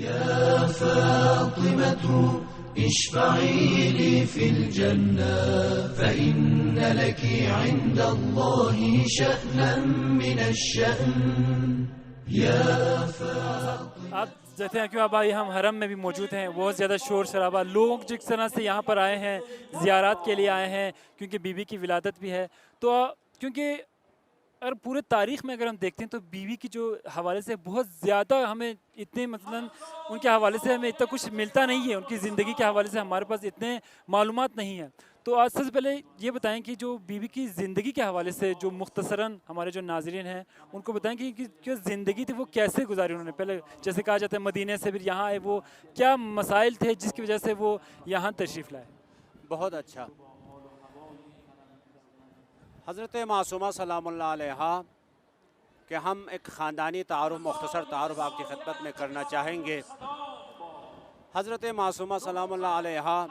يا فاطمة اشفعي لي في الجنة فإن لك عند الله شأنا من الشأن يا فاطمة. آپ جیسے ہیں کہ آبائی ہم حرم میں بھی موجود ہیں، بہت زیادہ شور شرابہ، لوگ جس طرح سے یہاں پر آئے ہیں زیارات کے لیے آئے ہیں کیونکہ بی بی کی ولادت بھی ہے. تو کیونکہ اور پورے تاریخ میں اگر ہم دیکھتے ہیں تو بیوی کی جو حوالے سے بہت زیادہ ہمیں اتنے مثلاً ان کے حوالے سے ہمیں اتنا کچھ ملتا نہیں ہے، ان کی زندگی کے حوالے سے ہمارے پاس اتنے معلومات نہیں ہیں. تو آج سب سے پہلے یہ بتائیں کہ جو بیوی کی زندگی کے حوالے سے جو مختصراً ہمارے جو ناظرین ہیں ان کو بتائیں کہ جو زندگی تھی وہ کیسے گزاری انہوں نے. پہلے جیسے کہا جاتا ہے مدینے سے پھر یہاں آئے، وہ کیا مسائل تھے جس کی وجہ سے وہ یہاں تشریف لائے؟ بہت اچھا. حضرت معصومہ سلام اللہ علیہا کہ ہم ایک خاندانی تعارف، مختصر تعارف آپ کی خدمت میں کرنا چاہیں گے. حضرت معصومہ سلام اللہ علیہا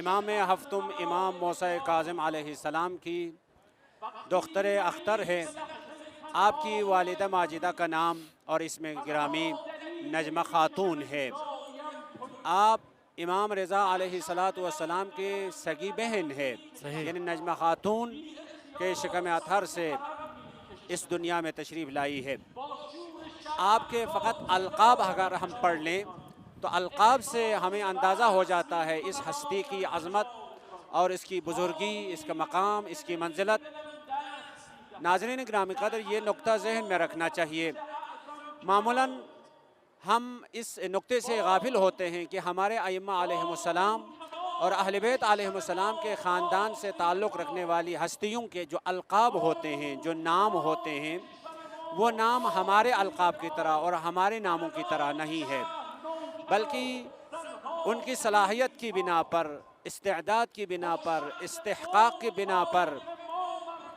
امام ہفتم امام موسیٰ کاظم علیہ السلام کی دختر اختر ہے. آپ کی والدہ ماجدہ کا نام اور اسم گرامی نجمہ خاتون ہے. آپ امام رضا علیہ السلام کے سگی بہن ہے، یعنی نجمہ خاتون کے شکم اطہر سے اس دنیا میں تشریف لائی ہے. آپ کے فقط القاب اگر ہم پڑھ لیں تو القاب سے ہمیں اندازہ ہو جاتا ہے اس ہستی کی عظمت اور اس کی بزرگی، اس کا مقام، اس کی منزلت. ناظرین گرامی قدر یہ نقطہ ذہن میں رکھنا چاہیے. معمولاً ہم اس نقطے سے غافل ہوتے ہیں کہ ہمارے ائمہ علیہم السلام اور اہل بیت علیہم السلام کے خاندان سے تعلق رکھنے والی ہستیوں کے جو القاب ہوتے ہیں، جو نام ہوتے ہیں، وہ نام ہمارے القاب کی طرح اور ہمارے ناموں کی طرح نہیں ہے، بلکہ ان کی صلاحیت کی بنا پر، استعداد کی بنا پر، استحقاق کی بنا پر،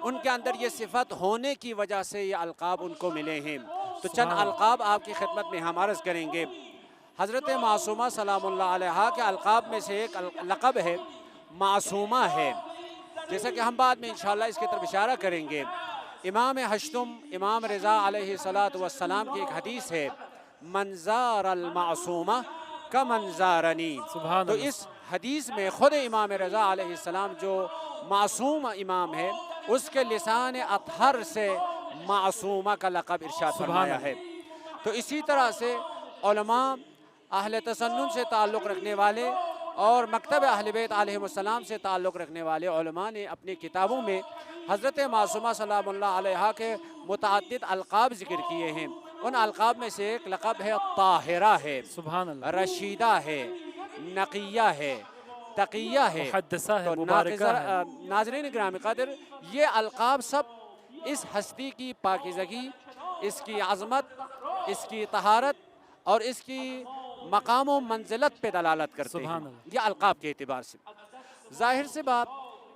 ان کے اندر یہ صفت ہونے کی وجہ سے یہ القاب ان کو ملے ہیں. تو چند القاب آپ کی خدمت میں ہم عرض کریں گے. حضرت معصومہ سلام اللہ علیہا کے القاب میں سے ایک لقب ہے معصومہ ہے، جیسا کہ ہم بعد میں انشاءاللہ اس کی طرف اشارہ کریں گے. امام ہشتم امام رضا علیہ السلام کی ایک حدیث ہے، من زار المعصومہ کمن زارنی. تو اس حدیث میں خود امام رضا علیہ السلام جو معصوم امام ہے اس کے لسان اطہر سے معصومہ کا لقب ارشاد فرمایا ہے. تو اسی طرح سے علماء اہل تسنن سے تعلق رکھنے والے اور مکتب اہل بیت علیہ السلام سے تعلق رکھنے والے علماء نے اپنی کتابوں میں حضرت معصومہ سلام اللہ علیہا کے متعدد القاب ذکر کیے ہیں. ان القاب میں سے ایک لقب ہے طاہرہ ہے، سبحان اللہ، رشیدہ ہے، نقیہ ہے، تقیہ ہے، محدثہ ہے، تو مبارکہ ہے. ناظرین گرامی قدر یہ القاب سب اس ہستی کی پاکیزگی، اس کی عظمت، اس کی طہارت اور اس کی مقام و منزلت پہ دلالت کرتے ہیں. یہ القاب کے اعتبار سے ظاہر سے بات،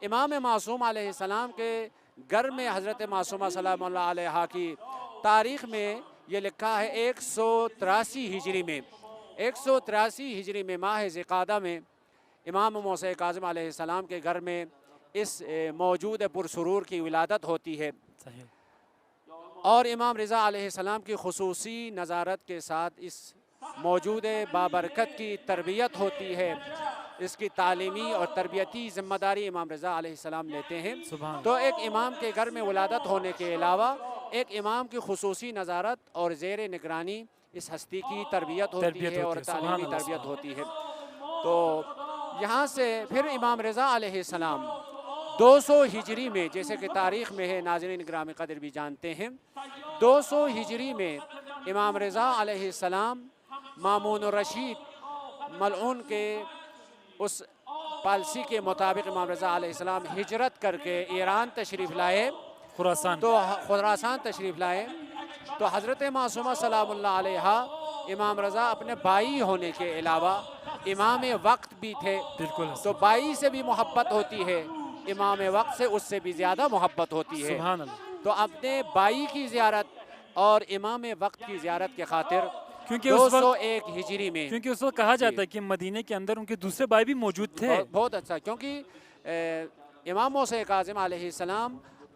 امام معصوم علیہ السلام کے گھر میں حضرت معصومہ سلام اللہ علیہا کی تاریخ میں یہ لکھا ہے 183 ہجری میں، 183 ہجری میں ماہ ذوالقعدہ میں امام موسیٰ کاظم علیہ السلام کے گھر میں اس موجود پرسرور کی ولادت ہوتی ہے. اور امام رضا علیہ السلام کی خصوصی نظارت کے ساتھ اس موجود بابرکت کی تربیت ہوتی ہے. اس کی تعلیمی اور تربیتی ذمہ داری امام رضا علیہ السلام لیتے ہیں. تو ایک امام کے گھر میں ولادت ہونے کے علاوہ ایک امام کی خصوصی نظارت اور زیر نگرانی اس ہستی کی تربیت ہوتی ہے اور تعلیمی تربیت ہوتی ہے. تو یہاں سے پھر امام رضا علیہ السلام 200 ہجری میں، جیسے کہ تاریخ میں ہے، ناظرین گرامی قدر بھی جانتے ہیں، 200 ہجری میں امام رضا علیہ السلام مامون الرشید ملعون کے اس پالسی کے مطابق امام رضا علیہ السلام ہجرت کر کے ایران تشریف لائے، خراسان تشریف لائے. تو حضرت معصومہ سلام اللہ علیہا امام رضا اپنے بائی ہونے کے علاوہ امام وقت بھی تھے. تو بائی سے بھی محبت ہوتی ہے، امام وقت سے اس سے بھی زیادہ محبت ہوتی ہے. تو اپنے بائی کی زیارت اور امام وقت کی زیارت کے خاطر 201 ہجری میں، کیونکہ اس وقت کہا جاتا ہے کہ مدینہ کے اندر ان کے دوسرے بھائی بھی موجود تھے. بہت اچھا، کیونکہ امام موسیٰ کاظم علیہ السلام